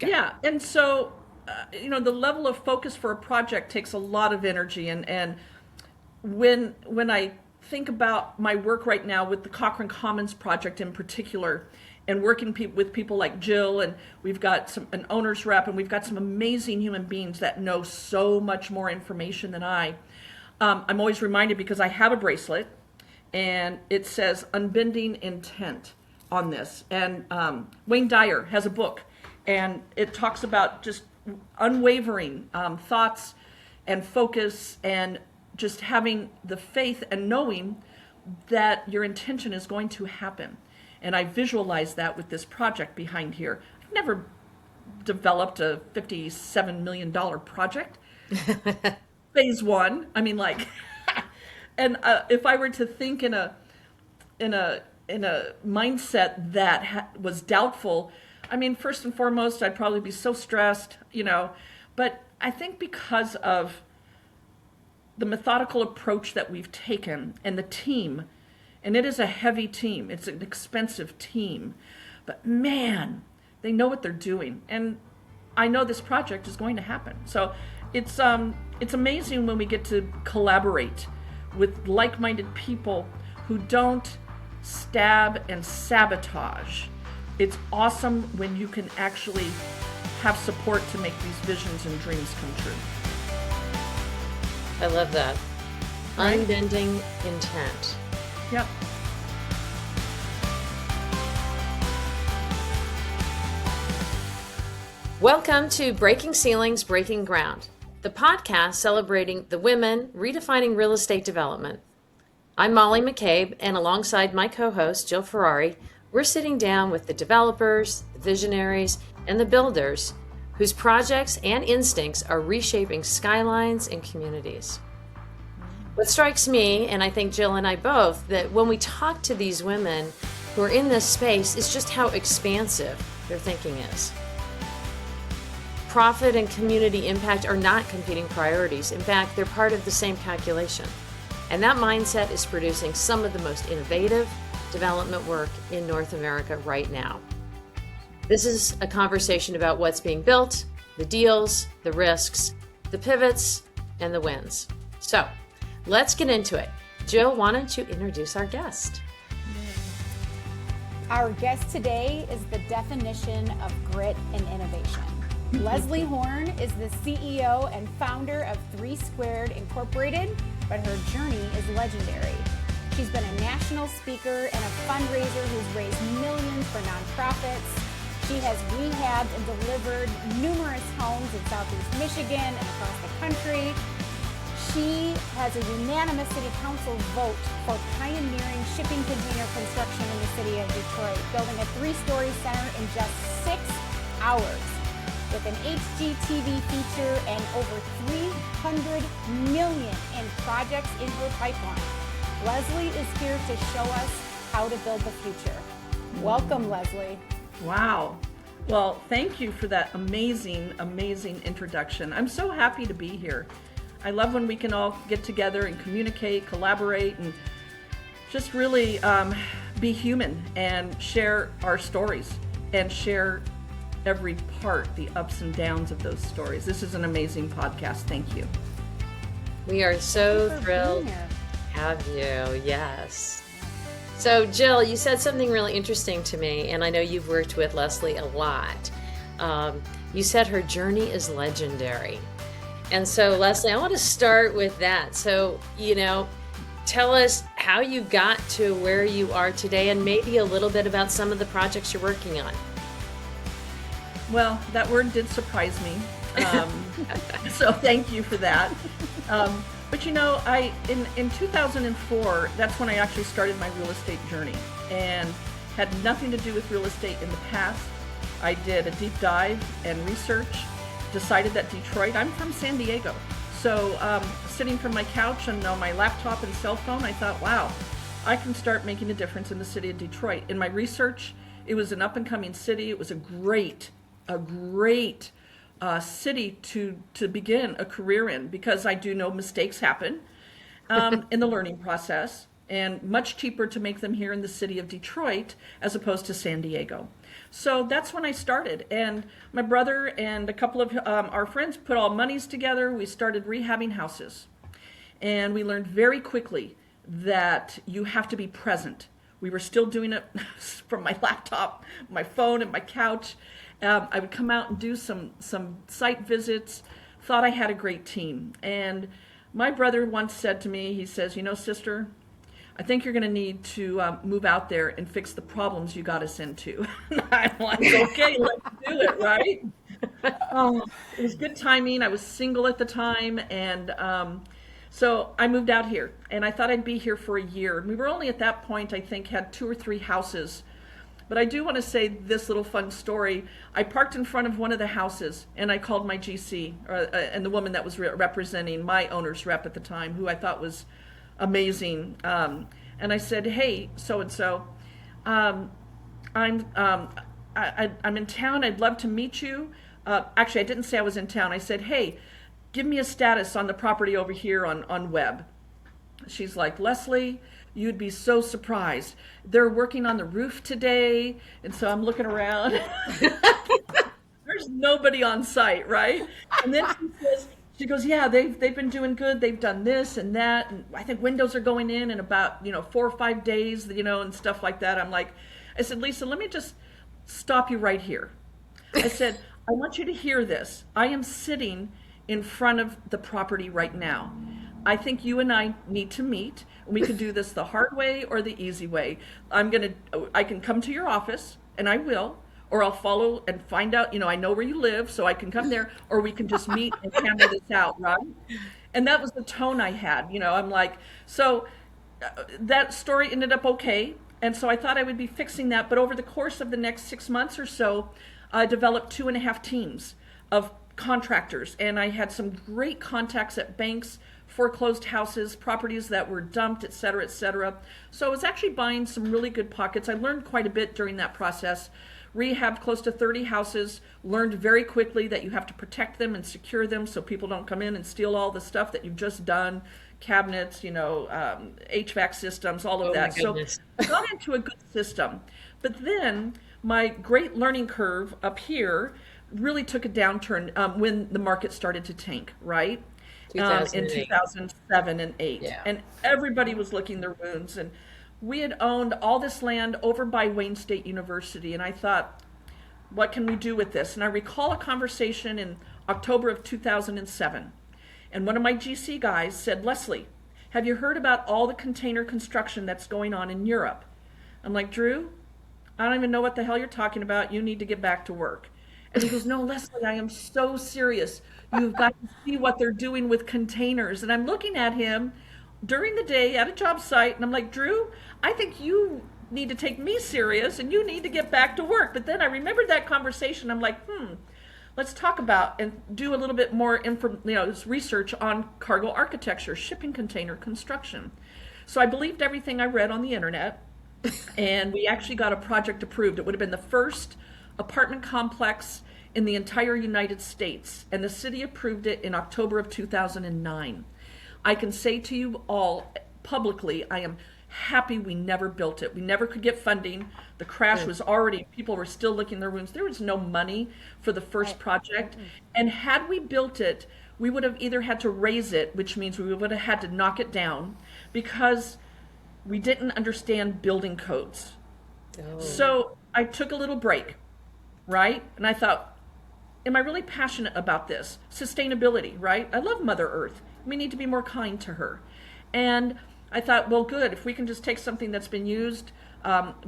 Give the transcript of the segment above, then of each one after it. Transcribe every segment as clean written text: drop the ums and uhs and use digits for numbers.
Yeah, and so the level of focus for a project takes a lot of energy, and when I think about my work right now with the Cochrane Commons project in particular, and working with people like Jill, and we've got an owner's rep, and we've got some amazing human beings that know so much more information than I'm always reminded because I have a bracelet, and it says unbending intent on this. And Wayne Dyer has a book, and it talks about just unwavering thoughts and focus, and just having the faith and knowing that your intention is going to happen. And I visualize that with this project behind here. I've never developed a $57 million project. Phase one. I mean, like, and if I were to think in a mindset that was doubtful, I mean, first and foremost, I'd probably be so stressed, But I think because of the methodical approach that we've taken and the team, and it is a heavy team, it's an expensive team, but man, they know what they're doing. And I know this project is going to happen. So it's amazing when we get to collaborate with like-minded people who don't stab and sabotage. It's awesome when you can actually have support to make these visions and dreams come true. I love that. Right? Unbending intent. Yep. Welcome to Breaking Ceilings, Breaking Ground, the podcast celebrating the women redefining real estate development. I'm Molly McCabe, and alongside my co-host, Jill Ferrari, we're sitting down with the developers, the visionaries, and the builders whose projects and instincts are reshaping skylines and communities. What strikes me, and I think Jill and I both, that when we talk to these women who are in this space is just how expansive their thinking is. Profit and community impact are not competing priorities. In fact, they're part of the same calculation. And that mindset is producing some of the most innovative development work in North America right now. This is a conversation about what's being built, the deals, the risks, the pivots, and the wins. So let's get into it. Jill, why don't you introduce our guest? Our guest today is the definition of grit and innovation. Leslie Horn is the CEO and founder of 3 Squared Incorporated, but her journey is legendary. She's been a national speaker and a fundraiser who's raised millions for nonprofits. She has rehabbed and delivered numerous homes in Southeast Michigan and across the country. She has a unanimous city council vote for pioneering shipping container construction in the city of Detroit, building a 3-story center in just 6 hours with an HGTV feature and over $300 million in projects in her pipeline. Leslie is here to show us how to build the future. Welcome, Leslie. Wow. Well, thank you for that amazing, amazing introduction. I'm so happy to be here. I love when we can all get together and communicate, collaborate, and just really be human and share our stories and share every part, the ups and downs of those stories. This is an amazing podcast. Thank you. We are so thrilled to have you. Yes. So Jill, you said something really interesting to me, and I know you've worked with Leslie a lot. You said her journey is legendary. And so Leslie, I want to start with that. So, tell us how you got to where you are today and maybe a little bit about some of the projects you're working on. Well, that word did surprise me. So thank you for that. But in 2004, that's when I actually started my real estate journey, and had nothing to do with real estate in the past. I did a deep dive and research, decided that Detroit, I'm from San Diego. So sitting from my couch and on my laptop and cell phone, I thought, wow, I can start making a difference in the city of Detroit. In my research, it was an up and coming city. It was a great city to begin a career in, because I do know mistakes happen in the learning process, and much cheaper to make them here in the city of Detroit as opposed to San Diego. So that's when I started. And my brother and a couple of our friends put all monies together. We started rehabbing houses. And we learned very quickly that you have to be present. We were still doing it from my laptop, my phone, and my couch. I would come out and do some site visits. Thought I had a great team. And my brother once said to me, he says, you know, sister, I think you're going to need to move out there and fix the problems you got us into. I'm like, okay, let's do it, right? It was good timing. I was single at the time, and so I moved out here, and I thought I'd be here for a year. We were only at that point, I think, had 2 or 3 houses. But I do want to say this little fun story. I parked in front of one of the houses, and I called my GC, and the woman that was representing my owner's rep at the time, who I thought was amazing. And I said, hey, so-and-so, I'm in town. I'd love to meet you. Actually, I didn't say I was in town. I said, hey, give me a status on the property over here on web. She's like, Leslie, you'd be so surprised. They're working on the roof today. And so I'm looking around. There's nobody on site, right? And then she goes, yeah, they've been doing good. They've done this and that. And I think windows are going in about, 4 or 5 days, and stuff like that. I said, Lisa, let me just stop you right here. I said, I want you to hear this. I am sitting in front of the property right now. I think you and I need to meet. We could do this the hard way or the easy way. I can come to your office, and I will, or I'll follow and find out, I know where you live, so I can come there, or we can just meet and handle this out, right? And that was the tone I had, I'm like, so that story ended up okay. And so I thought I would be fixing that. But over the course of the next 6 months or so, I developed 2.5 teams of contractors. And I had some great contacts at banks, foreclosed houses, properties that were dumped, et cetera, et cetera. So I was actually buying some really good pockets. I learned quite a bit during that process. Rehabbed close to 30 houses, learned very quickly that you have to protect them and secure them so people don't come in and steal all the stuff that you've just done, cabinets, HVAC systems, all of that. So I got into a good system. But then my great learning curve up here really took a downturn when the market started to tank, right? In 2007 and 8. Yeah. And everybody was licking their wounds. And we had owned all this land over by Wayne State University. And I thought, what can we do with this? And I recall a conversation in October of 2007. And one of my GC guys said, Leslie, have you heard about all the container construction that's going on in Europe? I'm like, Drew, I don't even know what the hell you're talking about. You need to get back to work. And he goes, no, Leslie, I am so serious. You've got to see what they're doing with containers. And I'm looking at him during the day at a job site, and I'm like, Drew, I think you need to take me serious, and you need to get back to work. But then I remembered that conversation. I'm like, let's talk about and do a little bit more research on cargo architecture, shipping container construction. So I believed everything I read on the internet, and we actually got a project approved. It would have been the first apartment complex in the entire United States, and the city approved it in October of 2009. I can say to you all publicly, I am happy we never built it. We never could get funding. The crash was already, people were still licking their wounds. There was no money for the first project. And had we built it, we would have either had to raise it, which means we would have had to knock it down, because we didn't understand building codes. So I took a little break, right? And I thought, am I really passionate about this? Sustainability, right? I love Mother Earth. We need to be more kind to her. And I thought, well, good, if we can just take something that's been used,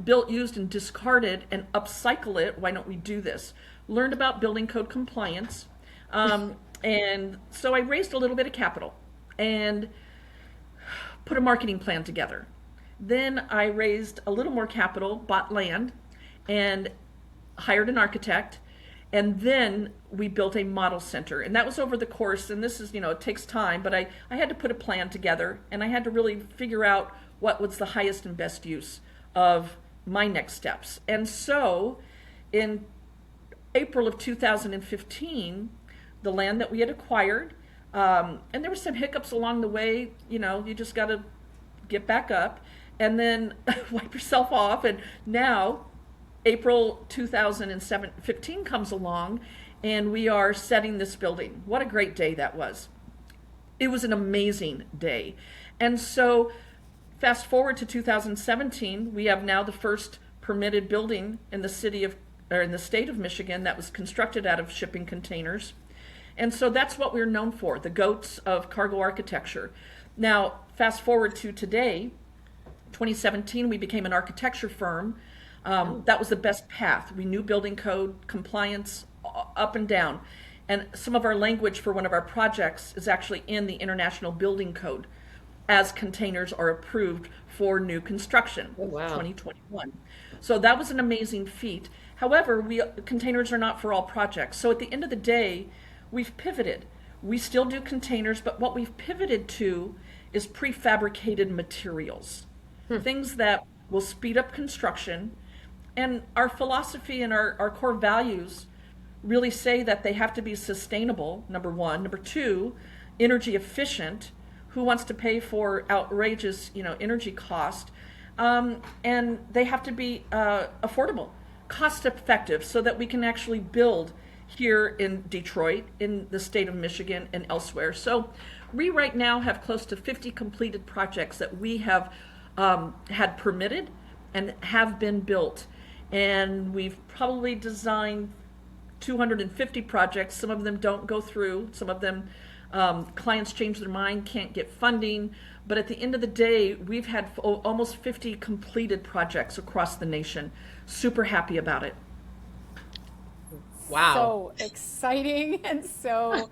built, used, and discarded and upcycle it, why don't we do this? Learned about building code compliance. And so I raised a little bit of capital and put a marketing plan together. Then I raised a little more capital, bought land, and hired an architect. And then we built a model center. And that was over the course, and this is, it takes time, but I had to put a plan together, and I had to really figure out what was the highest and best use of my next steps. And so in April of 2015, the land that we had acquired, and there were some hiccups along the way, you just got to get back up and then wipe yourself off. And now April 2015 comes along, and we are setting this building. What a great day that was. It was an amazing day. And so fast forward to 2017, we have now the first permitted building in the state of Michigan that was constructed out of shipping containers. And so that's what we're known for, the goats of cargo architecture. Now, fast forward to today, 2017, we became an architecture firm. That was the best path. We knew building code, compliance, up and down. And some of our language for one of our projects is actually in the International Building Code as containers are approved for new construction, 2021. So that was an amazing feat. However, containers are not for all projects. So at the end of the day, we've pivoted. We still do containers, but what we've pivoted to is prefabricated materials, things that will speed up construction. And our philosophy and our core values really say that they have to be sustainable, number one. Number two, energy efficient. Who wants to pay for outrageous, energy cost? And they have to be affordable, cost effective, so that we can actually build here in Detroit, in the state of Michigan, and elsewhere. So we right now have close to 50 completed projects that we have had permitted and have been built. And we've probably designed 250 projects. Some of them don't go through. Some of them clients change their mind, can't get funding. But at the end of the day, we've had almost 50 completed projects across the nation. Super happy about it. Wow. So exciting and so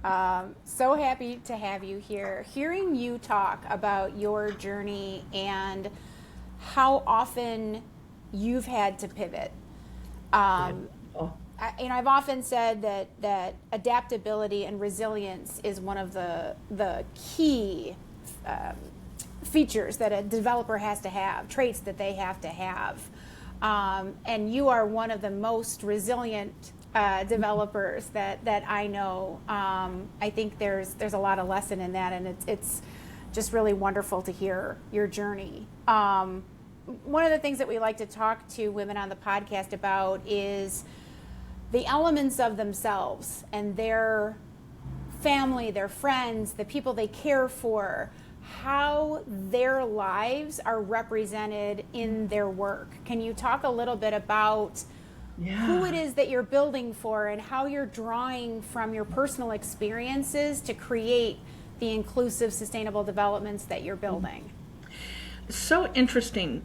happy to have you here. Hearing you talk about your journey and how often you've had to pivot. I've often said that adaptability and resilience is one of the key features that a developer has to have, traits that they have to have. And you are one of the most resilient developers that I know. I think there's a lot of lesson in that, and it's just really wonderful to hear your journey. One of the things that we like to talk to women on the podcast about is the elements of themselves and their family, their friends, the people they care for, how their lives are represented in their work. Can you talk a little bit about who it is that you're building for and how you're drawing from your personal experiences to create the inclusive, sustainable developments that you're building? So interesting.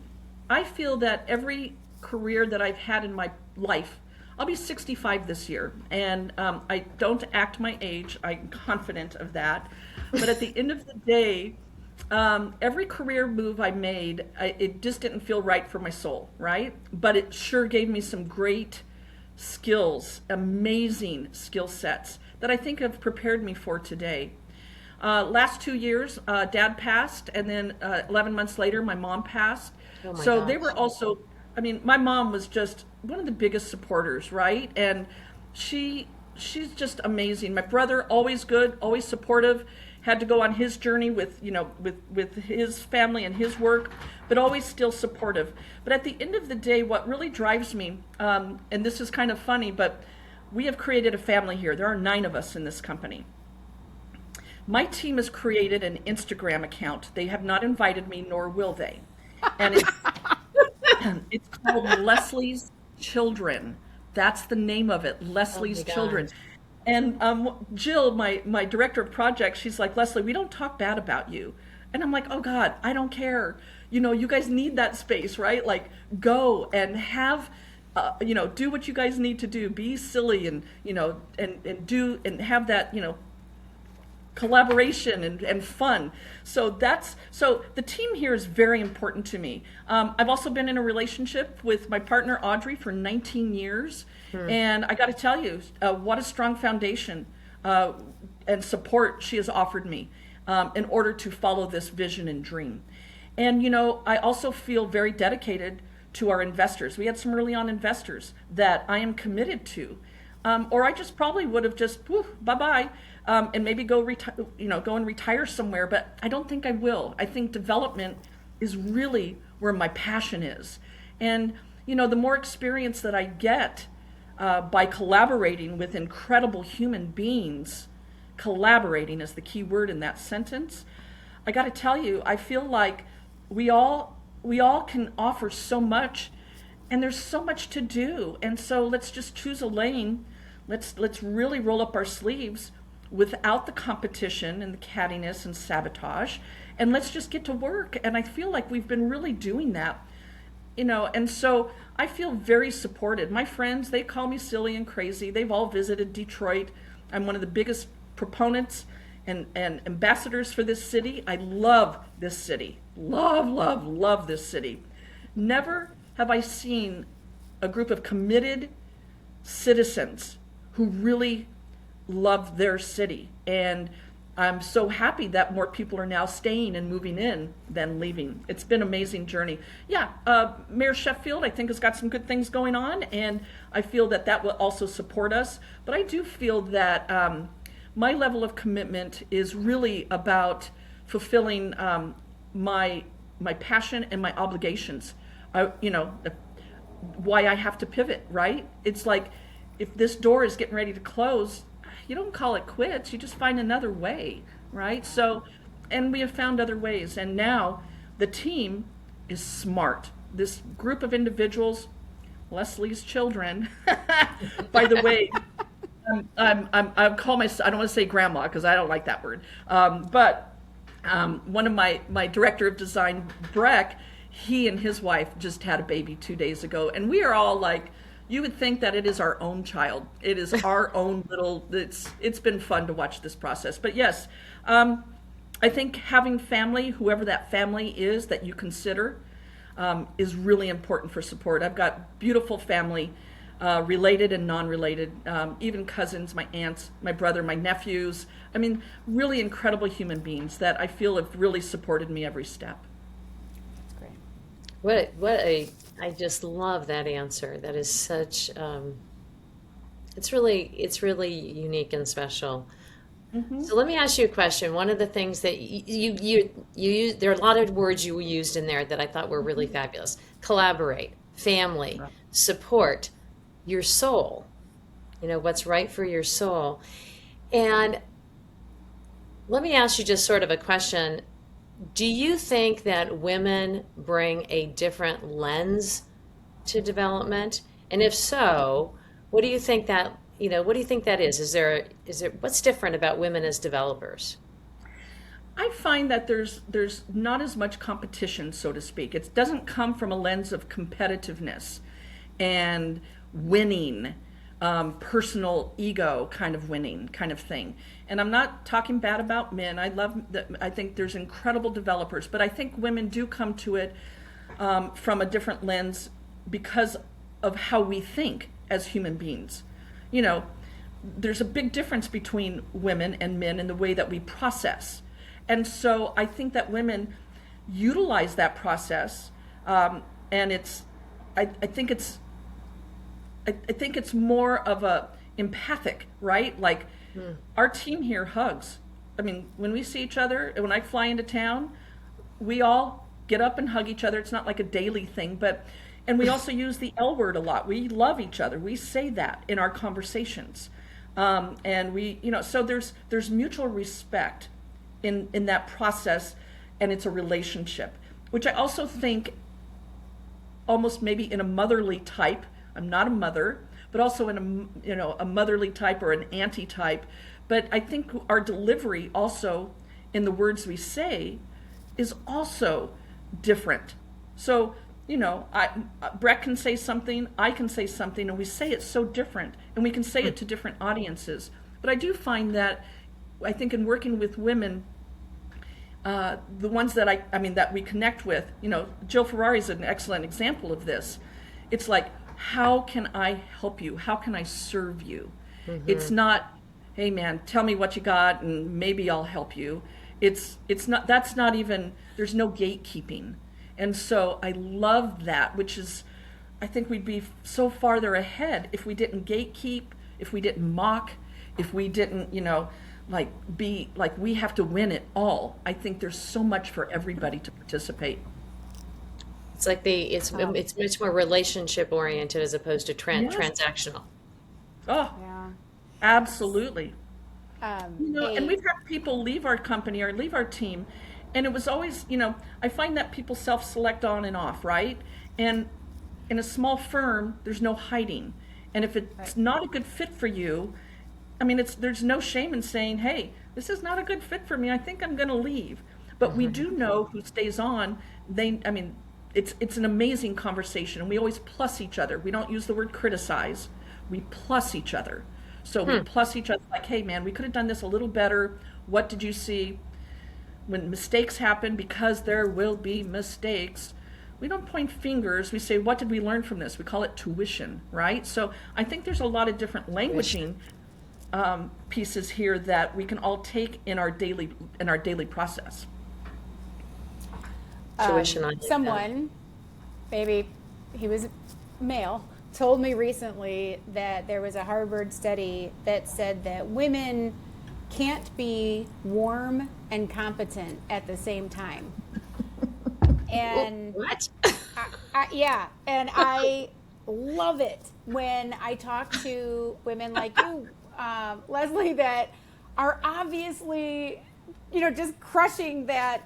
I feel that every career that I've had in my life, I'll be 65 this year, and I don't act my age. I'm confident of that. But at the end of the day, every career move I made, it just didn't feel right for my soul, right? But it sure gave me some great skills, amazing skill sets that I think have prepared me for today. Last 2 years, Dad passed, and then 11 months later, my mom passed. Oh my so gosh. they were also, my mom was just one of the biggest supporters, right? And she's just amazing. My brother, always good, always supportive, had to go on his journey with his family and his work, but always still supportive. But at the end of the day, what really drives me, and this is kind of funny, but we have created a family here. There are 9 of us in this company. My team has created an Instagram account. They have not invited me, nor will they. And it's called Leslie's Children. That's the name of it, Leslie's Children. And Jill, my director of projects, she's like, Leslie, we don't talk bad about you. And I'm like, oh God, I don't care. You guys need that space, right? Like, go and have, do what you guys need to do. Be silly and do and have that, collaboration and fun. So the team here is very important to me. I've also been in a relationship with my partner Audrey for 19 years, and I got to tell you, what a strong foundation and support she has offered me in order to follow this vision and dream. And I also feel very dedicated to our investors. We had some early on investors that I am committed to, or I just probably would have just bye-bye. And maybe go and retire somewhere, but I don't think I will. I think development is really where my passion is. And the more experience that I get by collaborating with incredible human beings, collaborating is the key word in that sentence. I got to tell you, I feel like we all can offer so much, and there's so much to do. And so let's just choose a lane. Let's really roll up our sleeves without the competition and the cattiness and sabotage, and let's just get to work. And I feel like we've been really doing that, and so I feel very supported. My friends, they call me silly and crazy. They've all visited Detroit. I'm one of the biggest proponents and ambassadors for this city. I love this city. Love this city. Never have I seen a group of committed citizens who really love their city. And I'm so happy that more people are now staying and moving in than leaving. It's been an amazing journey. Yeah, Mayor Sheffield, I think, has got some good things going on, and I feel that will also support us. But I do feel that my level of commitment is really about fulfilling my passion and my obligations. Why I have to pivot, right? It's like, if this door is getting ready to close, you don't call it quits, you just find another way, right? So, and we have found other ways, and now the team is smart. This group of individuals, Leslie's children, by the way, I call myself, I don't want to say grandma because I don't like that word, but one of my director of design, Breck, he and his wife just had a baby 2 days ago, and we are all like, you would think that it is our own child. It is our own little, it's been fun to watch this process. But yes, I think having family, whoever that family is that you consider, is really important for support. I've got beautiful family, related and non-related, even cousins, my aunts, my brother, my nephews. I mean, really incredible human beings that I feel have really supported me every step. That's great. I just love that answer. That is such, it's really unique and special. Mm-hmm. So let me ask you a question. One of the things that you use, there are a lot of words you used in there that I thought were really fabulous. Collaborate, family, support, your soul, what's right for your soul. And let me ask you just sort of a question. Do you think that women bring a different lens to development? And if so, what do you think that is? Is there what's different about women as developers? I find that there's not as much competition, so to speak. It doesn't come from a lens of competitiveness and winning, personal ego kind of winning kind of thing. And I'm not talking bad about men. I think there's incredible developers, but I think women do come to it from a different lens because of how we think as human beings. There's a big difference between women and men in the way that we process. And so I think that women utilize that process, and I think it's more of a empathic, right? Like our team here hugs. I mean, when we see each other, when I fly into town, we all get up and hug each other. It's not like a daily thing, and we also use the L word a lot. We love each other. We say that in our conversations. And we, so there's mutual respect in that process, and it's a relationship, which I also think almost maybe in a motherly type. I'm not a mother, but also in a motherly type or an auntie type. But I think our delivery also in the words we say is also different. So, Brett can say something, I can say something, and we say it so different, and we can say it to different audiences. But I do find that, I think in working with women, the ones that that we connect with, Jill Ferrari is an excellent example of this. It's like, how can I help you? How can I serve you? Mm-hmm. It's not, hey man, tell me what you got and maybe I'll help you. It's not, that's not even, there's no gatekeeping. And so I love that, which is, I think we'd be so farther ahead if we didn't gatekeep, if we didn't mock, if we didn't, be like we have to win it all. I think there's so much for everybody to participate. It's like it's much more relationship oriented as opposed to Yes. transactional. Oh, Yeah. absolutely. And A- we've had people leave our company or leave our team, and it was always, I find that people self-select on and off, right? And in a small firm, there's no hiding. And if it's not a good fit for you, I mean, there's no shame in saying, "Hey, this is not a good fit for me. I think I'm going to leave." But we do know who stays on. I mean, it's an amazing conversation, and we always plus each other. We don't use the word criticize. We plus each other. So we plus each other like, "Hey, man, we could have done this a little better. What did you see?" When mistakes happen, because there will be mistakes, we don't point fingers. We say, "What did we learn from this?" We call it tuition, right? So I think there's a lot of different languaging pieces here that we can all take in our daily process. Tuition, I like that. Someone, maybe he was male, told me recently that there was a Harvard study that said that women can't be warm and competent at the same time. And What? yeah, and I love it when I talk to women like you, Leslie, that are obviously, just crushing that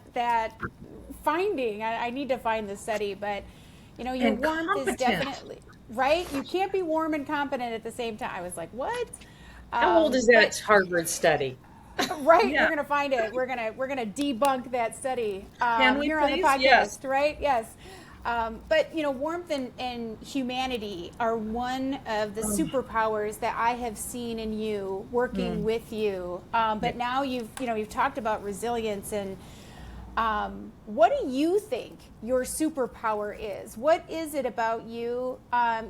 finding. I need to find the study, but your And warmth is competent. definitely right. You can't be warm and competent at the same time. I was like, what? How old is that Harvard study? Right, Yeah. we're gonna find it. We're gonna debunk that study Can we here on the please? podcast, Yes. right? Yes. But warmth and humanity are one of the superpowers that I have seen in you working with you. But now you've talked about resilience and what do you think your superpower is? What is it about you?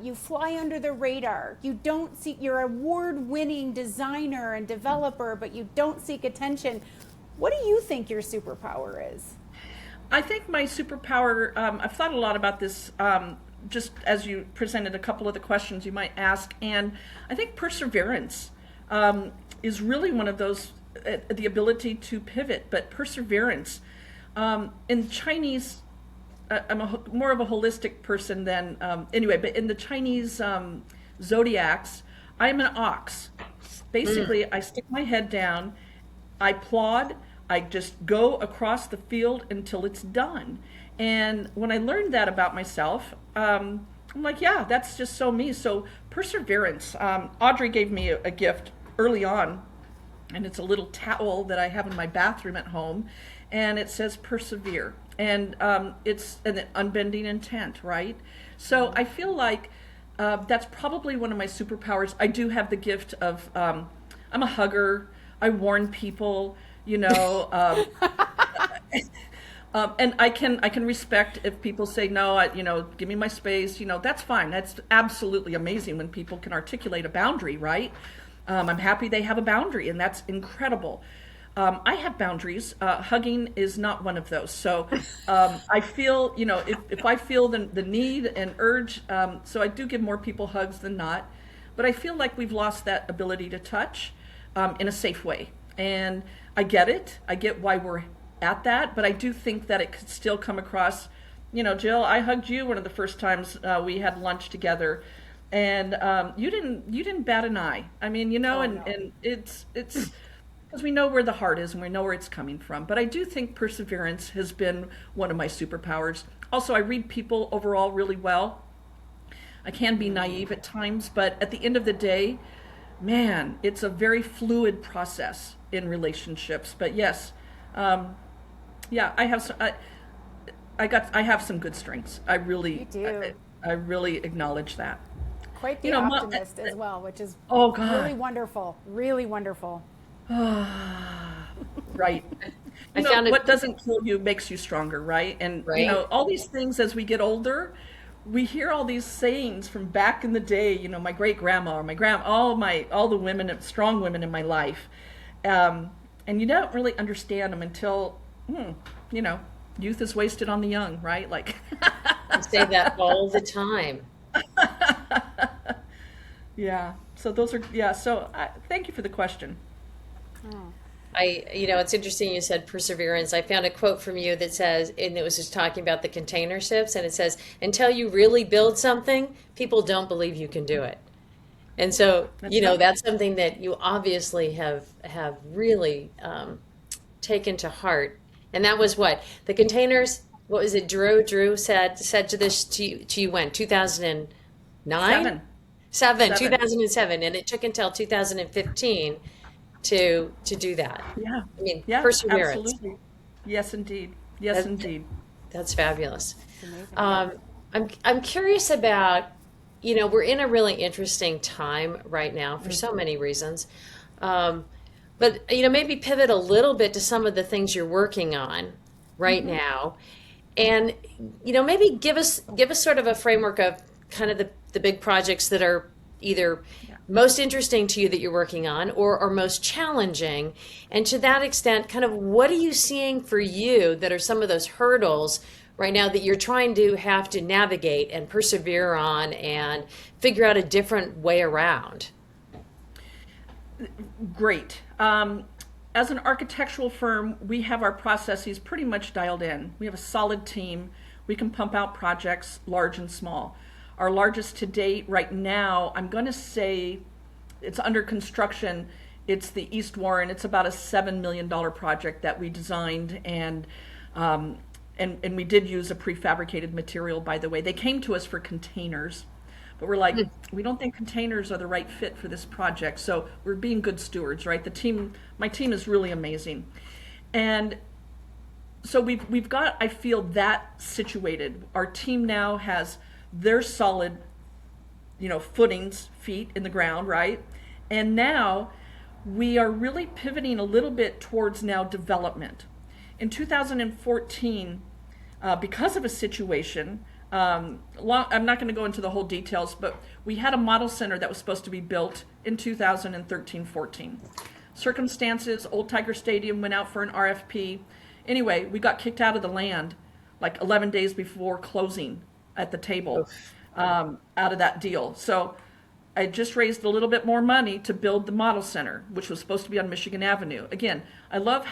You fly under the radar. You're an award-winning designer and developer, but you don't seek attention. What do you think your superpower is? I think my superpower, I've thought a lot about this just as you presented a couple of the questions you might ask, and I think perseverance is really one of those, the ability to pivot, but perseverance. In Chinese, I'm more of a holistic person than, anyway, but in the Chinese zodiacs, I'm an ox. Basically, I stick my head down, I plod, I just go across the field until it's done. And when I learned that about myself, I'm like, yeah, that's just so me. So perseverance. Audrey gave me a gift early on, and it's a little towel that I have in my bathroom at home, and it says persevere. And it's an unbending intent, right? So I feel like that's probably one of my superpowers. I do have the gift of, I'm a hugger. I warn people, and I can respect if people say no, give me my space, that's fine. That's absolutely amazing when people can articulate a boundary, right? I'm happy they have a boundary, and that's incredible. I have boundaries. Hugging is not one of those. So I feel, if I feel the need and urge, so I do give more people hugs than not, but I feel like we've lost that ability to touch in a safe way. And I get it. I get why we're at that, but I do think that it could still come across, Jill, I hugged you one of the first times we had lunch together, and you didn't bat an eye. I mean, no. and it's because we know where the heart is and we know where it's coming from. But I do think perseverance has been one of my superpowers. Also, I read people overall really well. I can be naive at times, but at the end of the day, man, it's a very fluid process in relationships. But yes, yeah, I have some, I have some good strengths. I really You do. I really acknowledge that. Quite the optimist as well, which is Oh, God. really wonderful. Really wonderful. Right. I found it- what doesn't kill you makes you stronger, right? And Right. all these things as we get older, we hear all these sayings from back in the day, my great grandma or my all the women, strong women in my life. And you don't really understand them until, youth is wasted on the young, right? Like, I say that all the time. yeah. So those are, yeah. So thank you for the question. It's interesting you said perseverance. I found a quote from you that says, and it was just talking about the container ships, and it says, until you really build something, people don't believe you can do it. And so, That's right. that's something that you obviously have really taken to heart. And that was what the containers. What was it? Drew said to this to you when 2009, Seven. 2007, and it took until 2015 to do that. Yeah. I mean, Yeah, perseverance. absolutely. Yes, indeed. Yes, That- indeed. That's fabulous. It's amazing. I'm curious about, we're in a really interesting time right now for so many reasons. But maybe pivot a little bit to some of the things you're working on right now, and maybe give us sort of a framework of kind of the big projects that are either most interesting to you that you're working on or are most challenging, and to that extent, kind of what are you seeing for you that are some of those hurdles right now that you're trying to have to navigate and persevere on and figure out a different way around? Great. As an architectural firm, we have our processes pretty much dialed in. We have a solid team. We can pump out projects, large and small. Our largest to date right now, I'm going to say it's under construction. It's the East Warren. It's about a $7 million project that we designed, and we did use a prefabricated material, by the way. They came to us for containers, but we're like, we don't think containers are the right fit for this project. So we're being good stewards, right? My team is really amazing. And so we've got, I feel, that situated. Our team now has their solid, footings, feet in the ground, right? And now we are really pivoting a little bit towards now development. In 2014, because of a situation, I'm not going to go into the whole details, but we had a model center that was supposed to be built in 2013-14. Circumstances, Old Tiger Stadium went out for an RFP. Anyway, we got kicked out of the land like 11 days before closing at the table out of that deal. So I just raised a little bit more money to build the model center, which was supposed to be on Michigan Avenue. Again, I love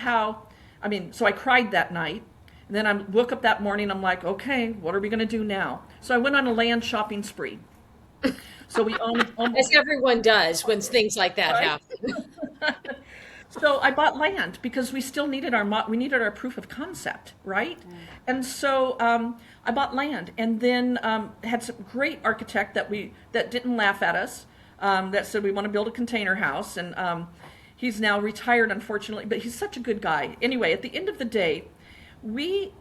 so I cried that night. And then I woke up that morning, I'm like, okay, what are we going to do now? So I went on a land shopping spree. So we owned almost... As everyone does when things like that happen. So I bought land because we still needed our proof of concept, right? And so I bought land, and then had some great architect that didn't laugh at us, that said we want to build a container house, and he's now retired, unfortunately, but he's such a good guy. Anyway, at the end of the day, we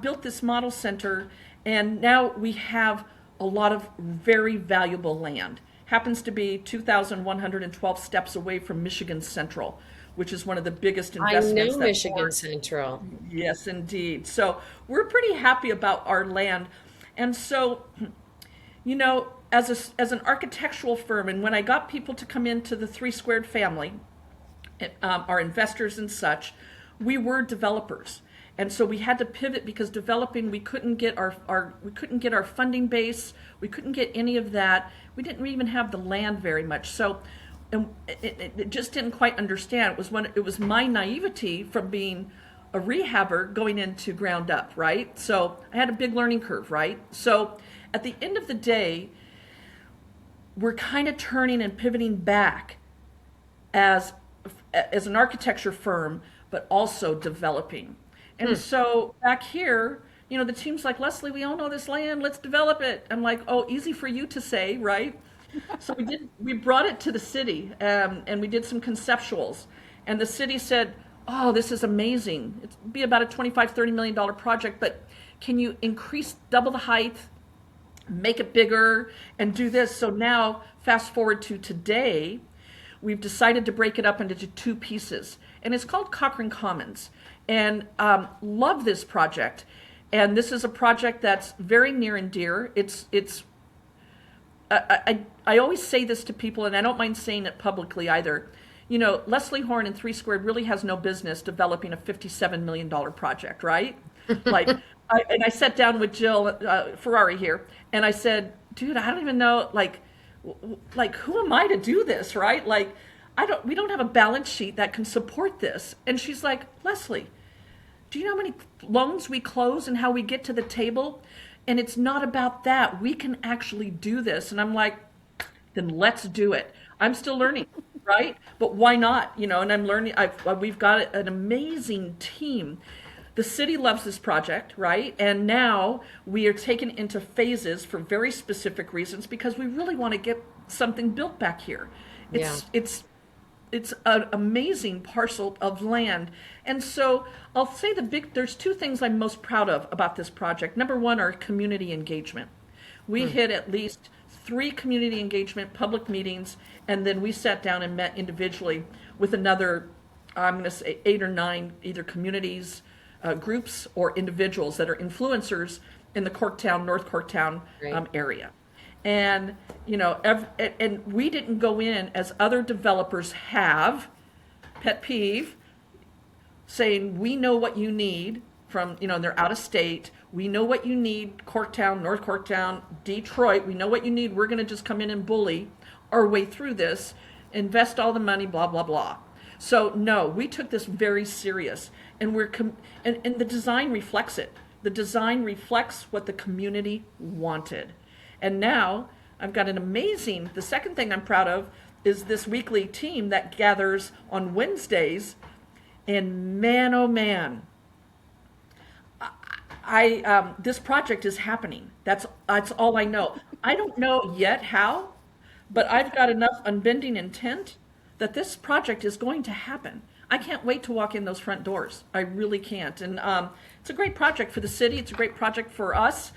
built this model center, and now we have a lot of very valuable land. Happens to be 2,112 steps away from Michigan Central, which is one of the biggest investments. I know Michigan Central. Yes, indeed. So we're pretty happy about our land. And so, as an architectural firm, and when I got people to come into the 3 Squared family, our investors and such, we were developers. And so we had to pivot because developing, we couldn't get our funding base, we couldn't get any of that. We didn't even have the land very much. So it just didn't quite understand. It was my naivety from being a rehabber going into ground up, right? So I had a big learning curve, right? So at the end of the day, we're kind of turning and pivoting back as an architecture firm, but also developing. And so back here, the team's like, Leslie, we own all this land, let's develop it. I'm like, oh, easy for you to say, right? So we brought it to the city, and we did some conceptuals. And the city said, oh, this is amazing. It'd be about a $25-30 million project, but can you double the height, make it bigger, and do this? So now, fast forward to today, we've decided to break it up into 2 pieces. And it's called Cochrane Commons. And love this project. And this is a project that's very near and dear. I always say this to people, and I don't mind saying it publicly either. Leslie Horn and 3 Squared really has no business developing a $57 million project, right? I sat down with Jill Ferrari here, and I said, dude, I don't even know, who am I to do this, right? we don't have a balance sheet that can support this. And she's like, Leslie, do you know how many loans we close and how we get to the table? And it's not about that. We can actually do this. And I'm like, then let's do it. I'm still learning, right? But why not? You know, and I'm learning. We've got an amazing team. The city loves this project, right? And now we are taken into phases for very specific reasons because we really want to get something built back here. It's an amazing parcel of land. And so I'll say there's two things I'm most proud of about this project. Number one, our community engagement. We hit at least 3 community engagement public meetings, and then we sat down and met individually with another, I'm going to say 8 or 9, either communities, groups, or individuals that are influencers in the North Corktown area. And, you know, and we didn't go in as other developers have, pet peeve, saying, we know what you need from, you know, they're out of state. We know what you need, Corktown, North Corktown, Detroit. We know what you need. We're going to just come in and bully our way through this, invest all the money, blah, blah, blah. So, no, we took this very serious. And and the design reflects it. The design reflects what the community wanted. And now I've got the second thing I'm proud of is this weekly team that gathers on Wednesdays. And man, oh man, this project is happening. That's all I know. I don't know yet how, but I've got enough unbending intent that this project is going to happen. I can't wait to walk in those front doors. I really can't. And it's a great project for the city. It's a great project for us.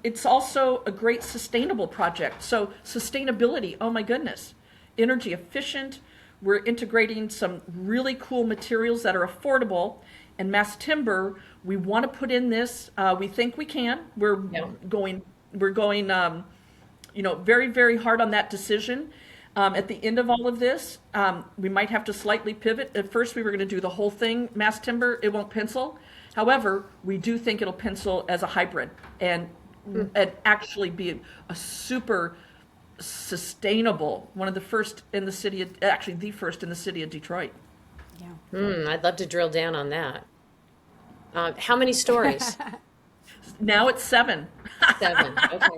It's also a great sustainable project. So sustainability, oh my goodness, energy efficient. We're integrating some really cool materials that are affordable. And mass timber, we want to put in this. We think we can. We're going, very, very hard on that decision. At the end of all of this, we might have to slightly pivot. At first, we were going to do the whole thing mass timber. It won't pencil. However, we do think it'll pencil as a hybrid and actually be a super sustainable, one of the first in the city, actually the first in the city of Detroit. Yeah. I'd love to drill down on that. How many stories? Now it's 7. 7. Okay.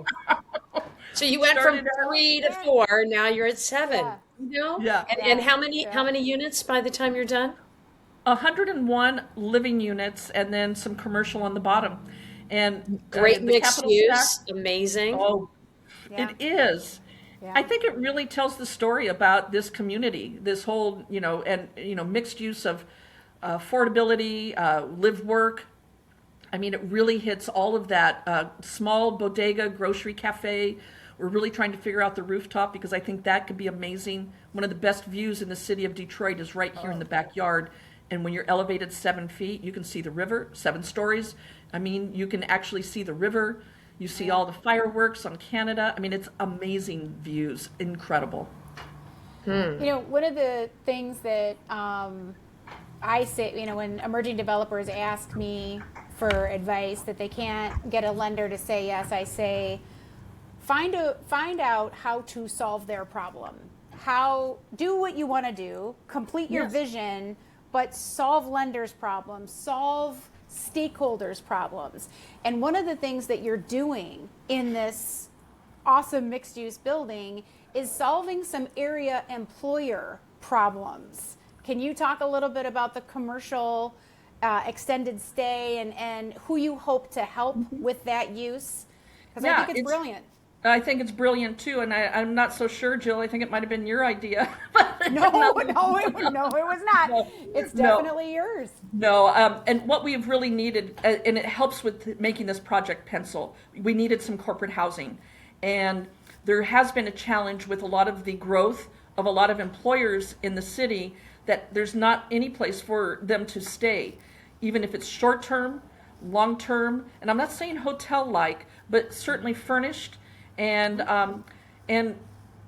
So you went from 3 to 4. Now you're at 7. Yeah. You know? Yeah. And how many units by the time you're done? 101 living units, and then some commercial on the bottom. And Great the mixed capital use. stack- Amazing. Oh, Yeah. it is. Yeah. I think it really tells the story about this community, this whole, mixed use of affordability, live work. I mean, it really hits all of that. Small bodega, grocery cafe. We're really trying to figure out the rooftop because I think that could be amazing. One of the best views in the city of Detroit is right here in the backyard. And when you're elevated 7 feet, you can see the river, 7 stories. I mean, you can actually see the river. You see all the fireworks on Canada. I mean, it's amazing views, incredible. You know, one of the things that I say, when emerging developers ask me for advice that they can't get a lender to say yes, I say, find out how to solve their problem. Do what you want to do, complete your vision, but solve lenders' problems, solve stakeholders' problems. And one of the things that you're doing in this awesome mixed-use building is solving some area employer problems. Can you talk a little bit about the commercial extended stay and who you hope to help with that use? Because I think it's brilliant. I think it's brilliant too, and I'm not so sure, Jill. I think it might have been your idea. No, it was not. It's definitely yours. No, and what we've really needed, and it helps with making this project pencil, we needed some corporate housing. And there has been a challenge with a lot of the growth of a lot of employers in the city that there's not any place for them to stay, even if it's short-term, long-term, and I'm not saying hotel-like, but certainly furnished and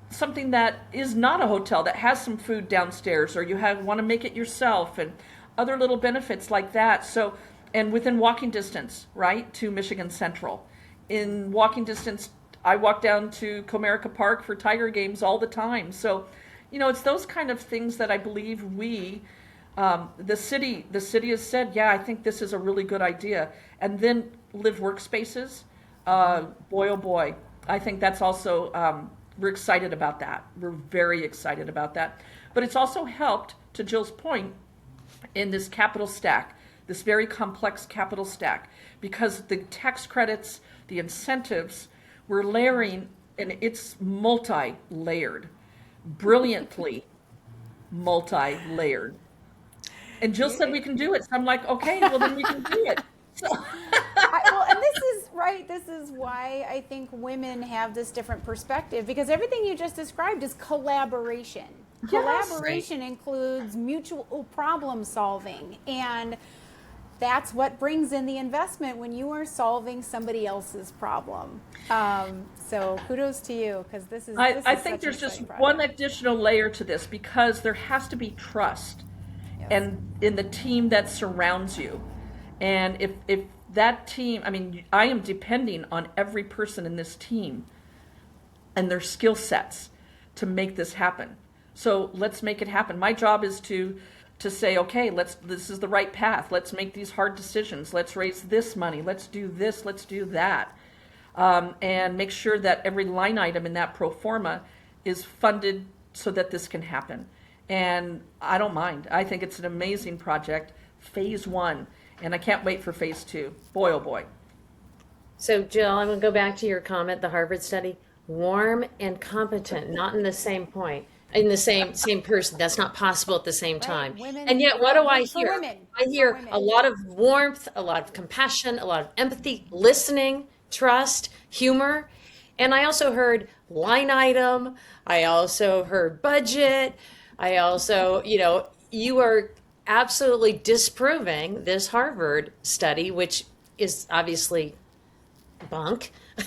something that is not a hotel, that has some food downstairs, or you want to make it yourself, and other little benefits like that. So, and within walking distance, right, to Michigan Central. In walking distance, I walk down to Comerica Park for Tiger games all the time. So, it's those kind of things that I believe the city has said, yeah, I think this is a really good idea. And then live workspaces, boy, oh boy, I think that's also, we're excited about that. We're very excited about that. But it's also helped, to Jill's point, in this capital stack, this very complex capital stack, because the tax credits, the incentives, we're layering, and it's multi-layered, brilliantly multi-layered. And Jill said we can do it. So I'm like, okay, well then we can do it. So And this is right. This is why I think women have this different perspective, because everything you just described is collaboration. Yes. Collaboration includes mutual problem solving, and that's what brings in the investment when you are solving somebody else's problem. So kudos to you, because this is. I think there's just one additional layer to this, because there has to be trust, Yes. and in the team that surrounds you. And if that team, I am depending on every person in this team and their skill sets to make this happen. So let's make it happen. My job is to say, okay, this is the right path. Let's make these hard decisions. Let's raise this money. Let's do this. Let's do that. And make sure that every line item in that pro forma is funded so that this can happen. And I don't mind. I think it's an amazing project, phase 1. And I can't wait for phase 2. Boy, oh boy. So Jill, I'm going to go back to your comment, the Harvard study. Warm and competent, not in the same point. In the same person. That's not possible at the same time. Women, and yet, what do I for hear? women, I hear for women. a lot of warmth, a lot of compassion, a lot of empathy, listening, trust, humor. And I also heard line item. I also heard budget. I also, you are absolutely disproving this Harvard study, which is obviously bunk. I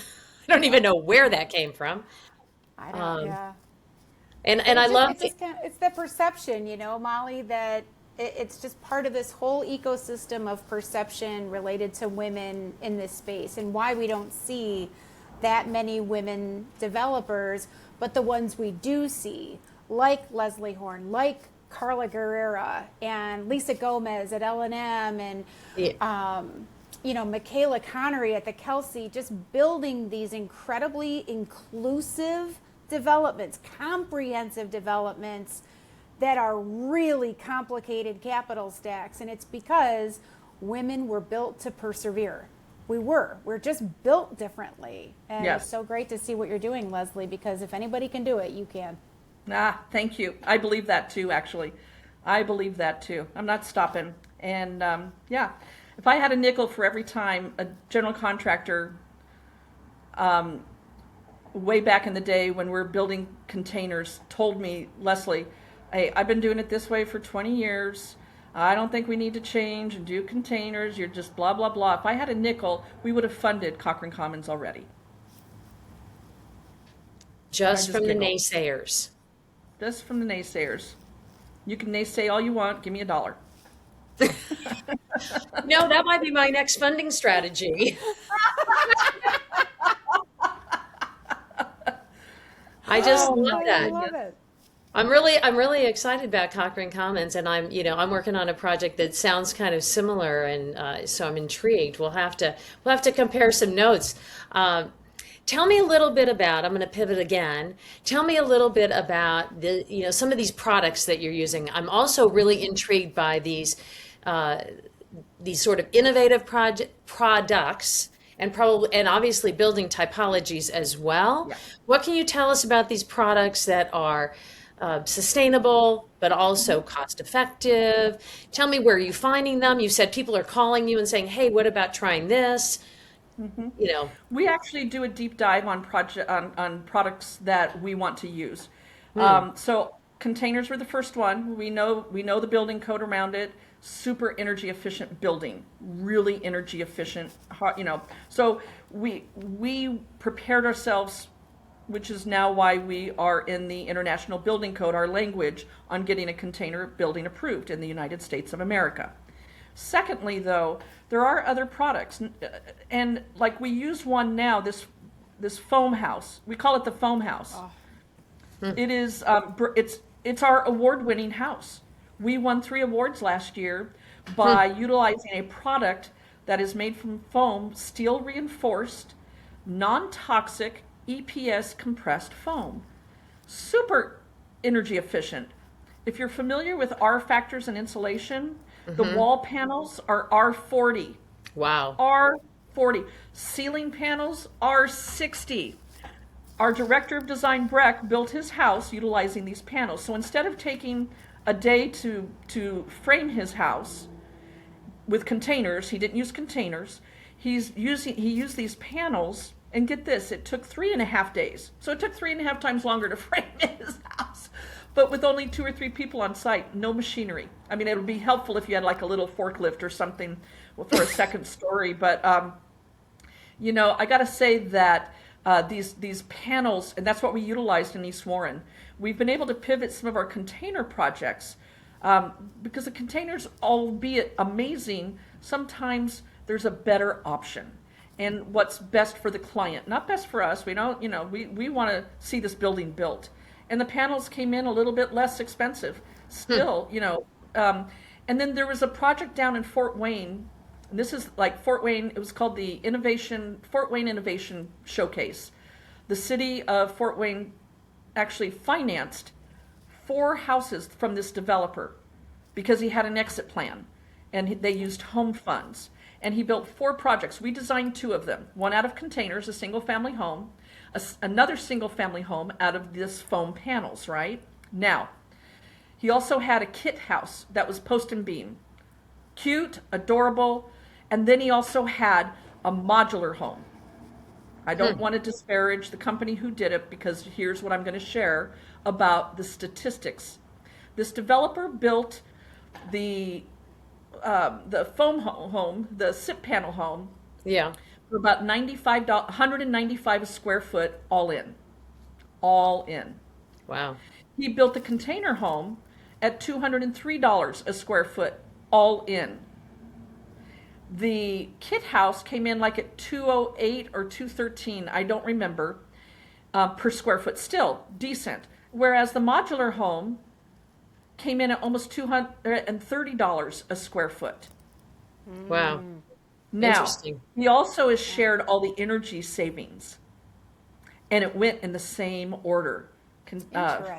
don't even know where that came from. I don't. Yeah. And I love it's the perception, Molly, that it's just part of this whole ecosystem of perception related to women in this space, and why we don't see that many women developers, but the ones we do see, like Leslie Horn, like Carla Guerrera and Lisa Gomez at L&M, and Michaela Connery at the Kelsey, just building these incredibly inclusive developments, comprehensive developments that are really complicated capital stacks. And it's because women were built to persevere. We're just built differently. And Yes. It's so great to see what you're doing, Leslie, because if anybody can do it, you can. Thank you. I believe that too, actually. I believe that too. I'm not stopping. And if I had a nickel for every time a general contractor, way back in the day when we were building containers, told me, Leslie, hey, I've been doing it this way for 20 years. I don't think we need to change and do containers. You're just blah, blah, blah. If I had a nickel, we would have funded Cochrane Commons already. just from the giggled. naysayers. Just from the naysayers. You can naysay all you want. Give me $1. No, that might be my next funding strategy. I just love I that. love it. I'm really excited about Cochrane Commons, and I'm working on a project that sounds kind of similar, and so I'm intrigued. We'll have to compare some notes. Tell me a little bit about. I'm going to pivot again. Tell me a little bit about some of these products that you're using. I'm also really intrigued by these sort of innovative products. And obviously building typologies as well. Yeah. What can you tell us about these products that are sustainable, but also cost effective? Tell me where you're finding them. You said people are calling you and saying, "Hey, what about trying this?" Mm-hmm. We actually do a deep dive on products that we want to use. So containers were the first one. We know the building code around it. Super energy efficient building, really energy efficient, so we prepared ourselves, which is now why we are in the International Building Code, our language, on getting a container building approved in the United States of America. Secondly, though, there are other products, and like we use one now, this foam house. We call it the foam house. Oh. It is it's our award-winning house. We won 3 awards last year by utilizing a product that is made from foam, steel reinforced, non-toxic, EPS compressed foam. Super energy efficient. If you're familiar with R factors in insulation, the wall panels are R40. Wow. R40. Ceiling panels R60. Our director of design, Breck, built his house utilizing these panels. So instead of taking a day to frame his house with containers, he didn't use containers. He used these panels, and get this, it took 3.5 days. So it took 3.5 times longer to frame his house, but with only 2 or 3 people on site, no machinery. I mean, it would be helpful if you had like a little forklift or something for a second story, but I got to say that these panels, and that's what we utilized in East Warren. We've been able to pivot some of our container projects because the containers, albeit amazing, sometimes there's a better option. And what's best for the client, not best for us. We don't, we want to see this building built. And the panels came in a little bit less expensive still, and then there was a project down in Fort Wayne. And this is like Fort Wayne, it was called the Fort Wayne Innovation Showcase. The city of Fort Wayne actually financed 4 houses from this developer because he had an exit plan, and they used home funds. And he built 4 projects. We designed 2 of them. One out of containers, a single family home, another single family home out of this foam panels, right? Now, he also had a kit house that was post and beam. Cute, adorable. And then he also had a modular home. I don't want to disparage the company who did it, because here's what I'm going to share about the statistics. This developer built the foam home, the SIP panel home, for about $195 a square foot, all in. Wow. He built the container home at $203 a square foot, all in. The kit house came in like at $208 or $213, I don't remember, per square foot, still decent. Whereas the modular home came in at almost $230 a square foot. Wow. Now, Interesting. he also has shared all the energy savings, and it went in the same order.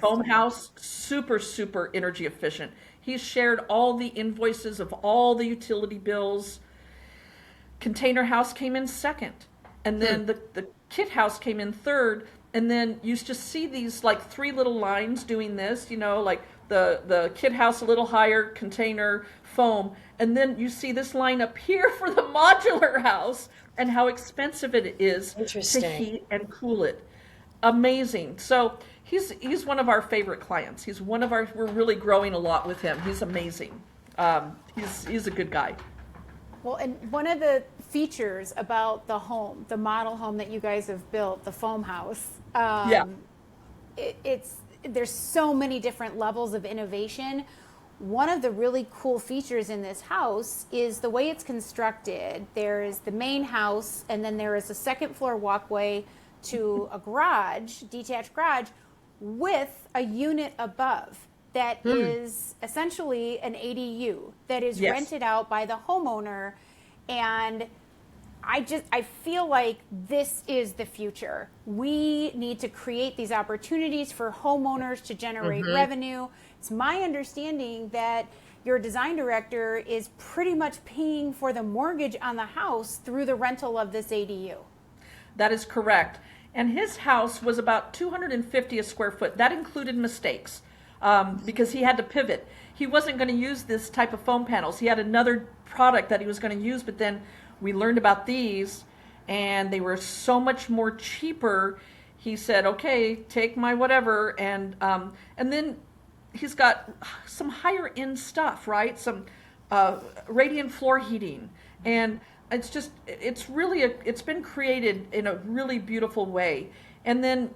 Foam house, super, super energy efficient. He's shared all the invoices of all the utility bills. Container house came in second, and then the kit house came in third, and then you just see these like 3 little lines doing this, like the kit house a little higher, container, foam, and then you see this line up here for the modular house and how expensive it is to heat and cool it. Amazing. So he's one of our favorite clients. We're really growing a lot with him. He's amazing. He's a good guy. Well, and one of the features about the home, the model home that you guys have built, the foam house, there's so many different levels of innovation. One of the really cool features in this house is the way it's constructed. There is the main house, and then there is a second floor walkway to a garage, detached garage, with a unit above that is essentially an ADU that is rented out by the homeowner. And I feel like this is the future. We need to create these opportunities for homeowners to generate revenue. It's my understanding that your design director is pretty much paying for the mortgage on the house through the rental of this ADU. That is correct. And his house was about $250 a square foot. That included mistakes because he had to pivot. He wasn't going to use this type of foam panels. He had another product that he was going to use, but then we learned about these, and they were so much more cheaper. He said, "Okay, take my whatever," and then he's got some higher end stuff, right? Some radiant floor heating, and it's been created in a really beautiful way. And then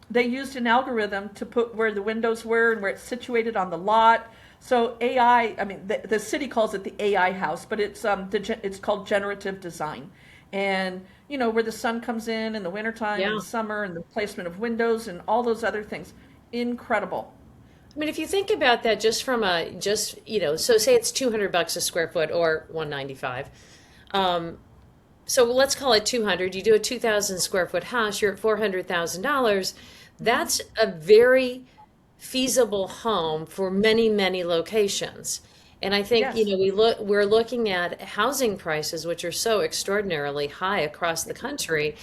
they used an algorithm to put where the windows were and where it's situated on the lot. So AI, I mean, the city calls it the AI house, but it's called generative design. And, where the sun comes in the wintertime and the summer, and the placement of windows and all those other things. Incredible. I mean, if you think about that just from so say it's $200 a square foot or 195. So let's call it 200. You do a 2,000 square foot house, you're at $400,000. That's a very feasible home for many, many locations. And I think, Yes. we're looking at housing prices, which are so extraordinarily high across the country,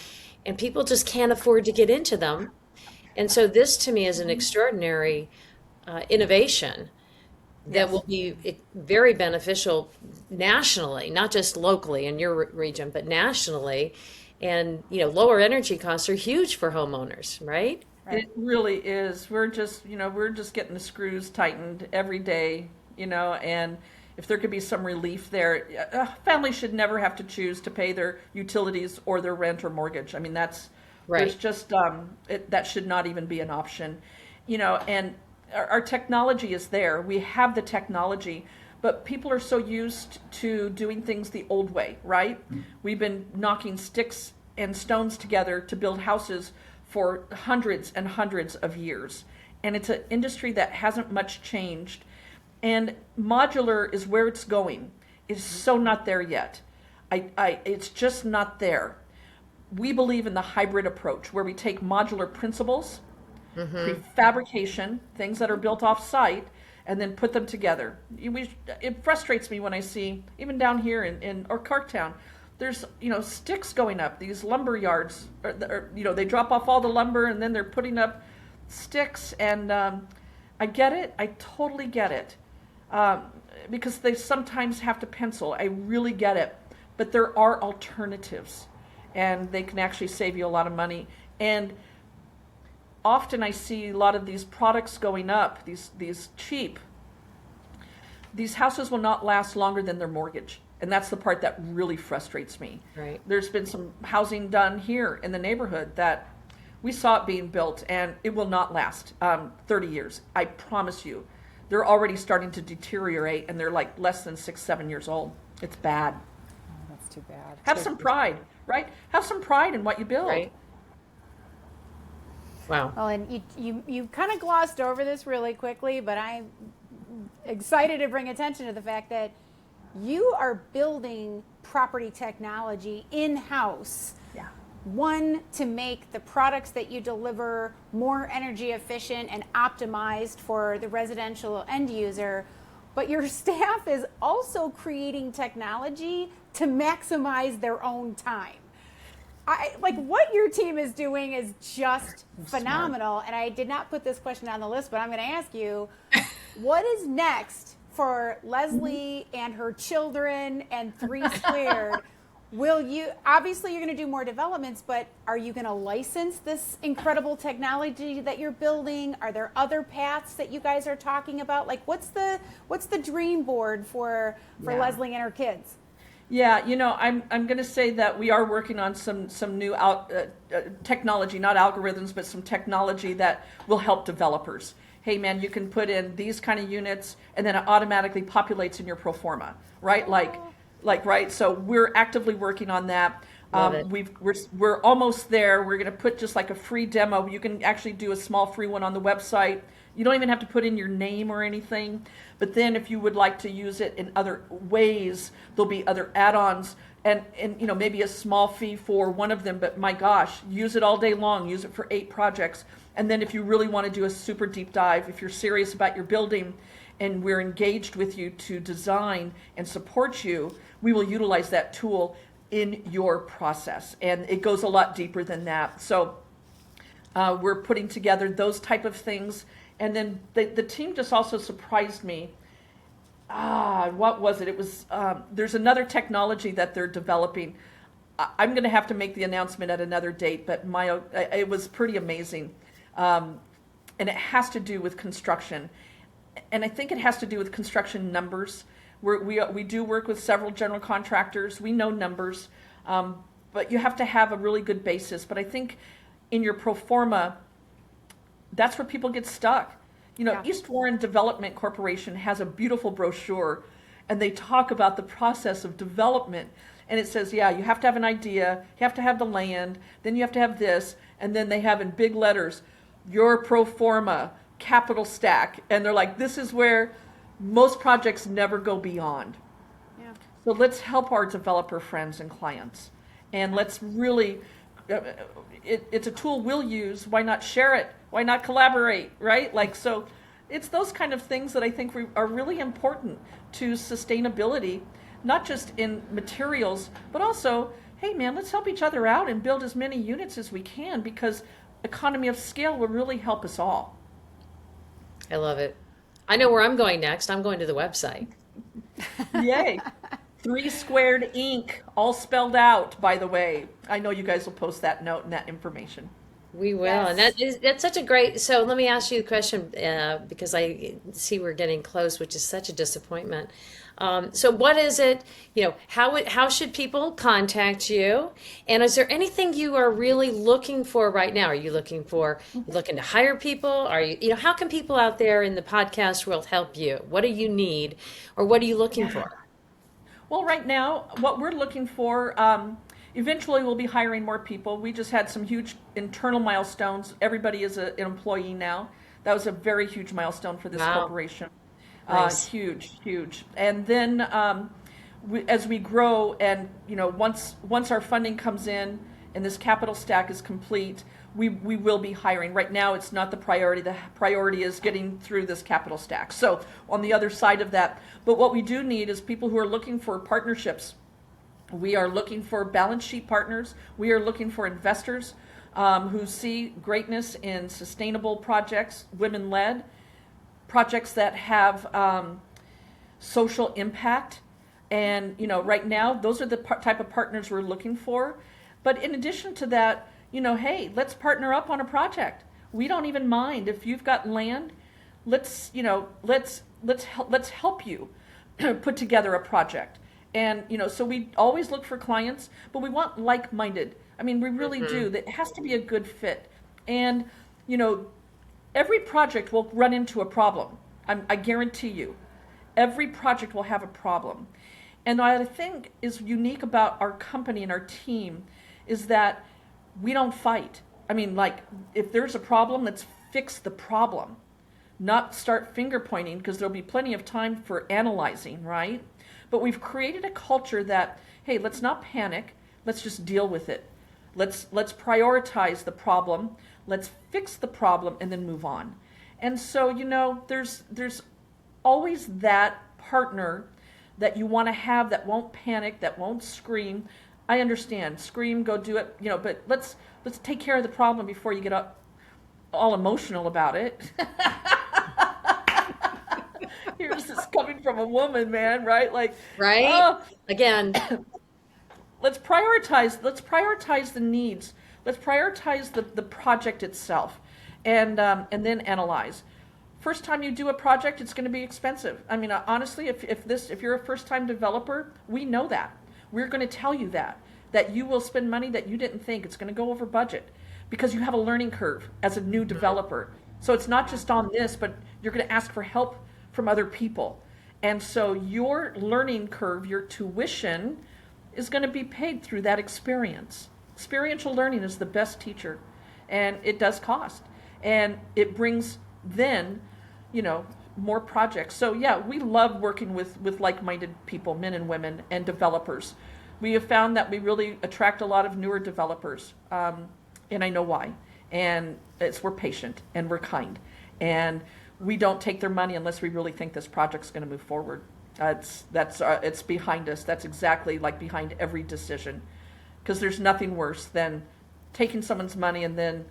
and people just can't afford to get into them. And so this to me is an extraordinary innovation that Yes. will be very beneficial nationally, not just locally in your region, but nationally. And, lower energy costs are huge for homeowners, right? Right. It really is. We're just getting the screws tightened every day, and if there could be some relief there, families should never have to choose to pay their utilities or their rent or mortgage. I mean, there's Right. just, that should not even be an option, and our technology is there. We have the technology, but people are so used to doing things the old way, right? We've been knocking sticks and stones together to build houses for hundreds and hundreds of years. And it's an industry that hasn't much changed. And modular is where it's going. It's so not there yet. It's just not there. We believe in the hybrid approach where we take modular principles, prefabrication, things that are built off site, and then put them together. It frustrates me when I see, even down here in Corktown, there's sticks going up. These lumber yards, they drop off all the lumber and then they're putting up sticks. And I get it. I totally get it, because they sometimes have to pencil. I really get it. But there are alternatives, and they can actually save you a lot of money. And often I see a lot of these products going up, these cheap. These houses will not last longer than their mortgage. And that's the part that really frustrates me. Right. There's been some housing done here in the neighborhood that we saw it being built, and it will not last 30 years. I promise you. They're already starting to deteriorate, and they're like less than 6, 7 years old. It's bad. Oh, that's too bad. Have some pride, right? Have some pride in what you build. Right. Wow. Well, and you kind of glossed over this really quickly, but I'm excited to bring attention to the fact that you are building property technology in-house. Yeah. One, to make the products that you deliver more energy efficient and optimized for the residential end user, but your staff is also creating technology to maximize their own time. What your team is doing is just phenomenal. And I did not put this question on the list, but I'm going to ask you, what is next for Leslie and her children and 3 Squared? Obviously you're going to do more developments, but are you going to license this incredible technology that you're building? Are there other paths that you guys are talking about? What's the dream board for Leslie and her kids? Yeah, I'm going to say that we are working on some new technology, not algorithms, but some technology that will help developers. Hey, man, you can put in these kind of units, and then it automatically populates in your pro forma, right? Right. So we're actively working on that. Love it. We're almost there. We're going to put just like a free demo. You can actually do a small free one on the website. You don't even have to put in your name or anything. But then if you would like to use it in other ways, there'll be other add-ons and maybe a small fee for one of them. But my gosh, use it all day long. Use it for 8 projects. And then if you really want to do a super deep dive, if you're serious about your building and we're engaged with you to design and support you, we will utilize that tool in your process. And it goes a lot deeper than that. So we're putting together those type of things. And then the team just also surprised me. What was it? It was, there's another technology that they're developing. I'm going to have to make the announcement at another date, but it was pretty amazing. And it has to do with construction. And I think it has to do with construction numbers. We do work with several general contractors. We know numbers, but you have to have a really good basis. But I think in your pro forma, that's where people get stuck. Yeah. East Warren Development Corporation has a beautiful brochure, and they talk about the process of development. And it says, yeah, you have to have an idea, you have to have the land, then you have to have this, and then they have in big letters, your pro forma capital stack, and they're like, this is where most projects never go beyond. Yeah. So let's help our developer friends and clients, and let's really, it's a tool we'll use. Why not share it? Why not collaborate, right? Like, so it's those kind of things that I think are really important to sustainability, not just in materials, but also, hey man, let's help each other out and build as many units as we can, because economy of scale will really help us all. I love it. I know where I'm going next. I'm going to the website. Yay. 3 Squared Inc., all spelled out, by the way. I know you guys will post that note and that information. We will, Yes. and that's such a great. So let me ask you a question because I see we're getting close, which is such a disappointment. So what is it? How should people contact you? And is there anything you are really looking for right now? Are you looking to hire people? Are you, how can people out there in the podcast world help you? What do you need, or what are you looking for? Well, right now, what we're looking for, eventually we'll be hiring more people. We just had some huge internal milestones. Everybody is an employee now. That was a very huge milestone for this Wow. corporation. Nice. Huge. And then as we grow, and once our funding comes in and this capital stack is complete, we will be hiring. Right now, it's not the priority. The priority is getting through this capital stack. So on the other side of that, but what we do need is people who are looking for partnerships. We are looking for balance sheet partners. We are looking for investors who see greatness in sustainable projects, women-led, projects that have social impact. And, right now, those are the type of partners we're looking for. But in addition to that, hey, let's partner up on a project. We don't even mind if you've got land. Let's help you put together a project. And, so we always look for clients, but we want like-minded. I mean, we really do. It has to be a good fit. And, every project will run into a problem. I guarantee you. Every project will have a problem. And what I think is unique about our company and our team is that we don't fight. I mean, like, if there's a problem, let's fix the problem, not start finger pointing, because there'll be plenty of time for analyzing, right? But we've created a culture that, hey, let's not panic. Let's just deal with it. Let's prioritize the problem. Let's fix the problem and then move on. And so, there's always that partner that you want to have that won't panic, that won't scream. I understand. Scream, go do it, but let's take care of the problem before you get all emotional about it. Here's this coming from a woman, man, right? Like, Right? Again, let's prioritize the needs. Let's prioritize the project itself, and then analyze. First time you do a project, it's going to be expensive. I mean, honestly, if you're a first-time developer, we know that. We're going to tell you that you will spend money that you didn't think. It's going to go over budget because you have a learning curve as a new developer. So it's not just on this, but you're going to ask for help from other people. And so your learning curve, your tuition, is going to be paid through that experience. Experiential learning is the best teacher, and it does cost. And it brings then, more projects. So yeah, we love working with like-minded people, men and women, and developers. We have found that we really attract a lot of newer developers, and I know why. And we're patient and we're kind, and we don't take their money unless we really think this project's going to move forward. It's behind us. That's exactly like behind every decision, because there's nothing worse than taking someone's money and then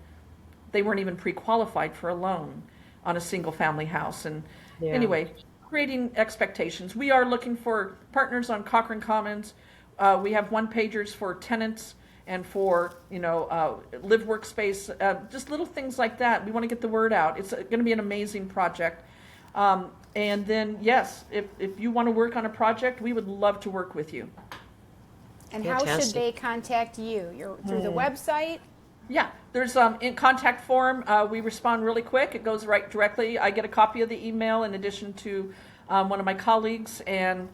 they weren't even pre-qualified for a loan on a single-family house. And anyway, creating expectations. We are looking for partners on Cochrane Commons. We have one-pagers for tenants and for live workspace, just little things like that. We want to get the word out. It's going to be an amazing project. And then, yes, if you want to work on a project, we would love to work with you. And how should Fantastic. they contact you? You're through the website? Yeah, there's in contact form. We respond really quick. It goes right directly. I get a copy of the email in addition to one of my colleagues, and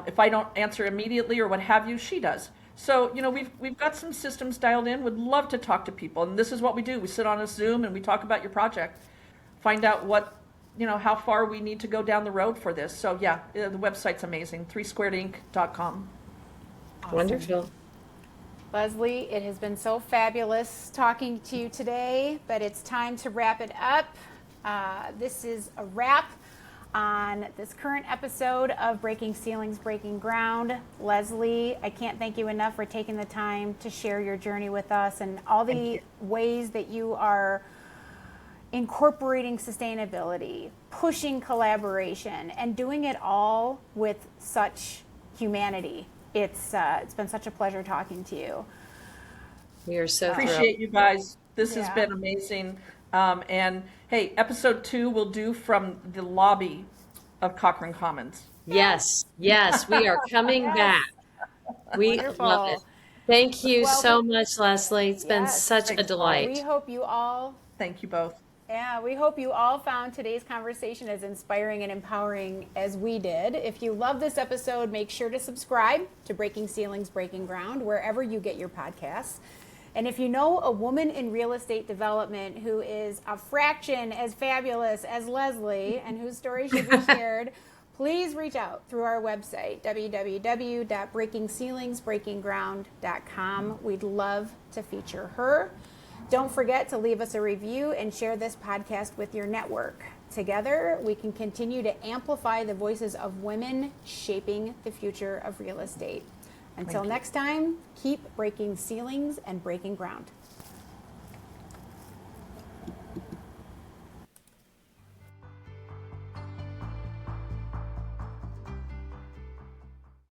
if I don't answer immediately or what have you, she does. So we've got some systems dialed in. Would love to talk to people, and this is what we do. We sit on a Zoom and we talk about your project find out what, how far we need to go down the road for this. So yeah, the website's amazing, 3squaredinc.com. Awesome. Wonderful. Leslie, it has been so fabulous talking to you today, but it's time to wrap it up. This is a wrap on this current episode of Breaking Ceilings, Breaking Ground. Leslie, I can't thank you enough for taking the time to share your journey with us and all the ways that you are incorporating sustainability, pushing collaboration, and doing it all with such humanity. It's been such a pleasure talking to you. We are so Appreciate thrilled. you guys. This has Yeah. been amazing. And hey, episode 2 we'll do from the lobby of Cochrane Commons. Yes, we are coming back. We Wonderful. love it. Thank you Well, so much, Leslie. It's been yes. such a Thanks, delight. We hope you all Thank you both. we hope you all found today's conversation as inspiring and empowering as we did. If you love this episode, make sure to subscribe to Breaking Ceilings, Breaking Ground, wherever you get your podcasts. And if you know a woman in real estate development who is a fraction as fabulous as Leslie and whose story should be shared, please reach out through our website, www.breakingceilingsbreakingground.com. We'd love to feature her. Don't forget to leave us a review and share this podcast with your network. Together, we can continue to amplify the voices of women shaping the future of real estate. Until next time, keep breaking ceilings and breaking ground.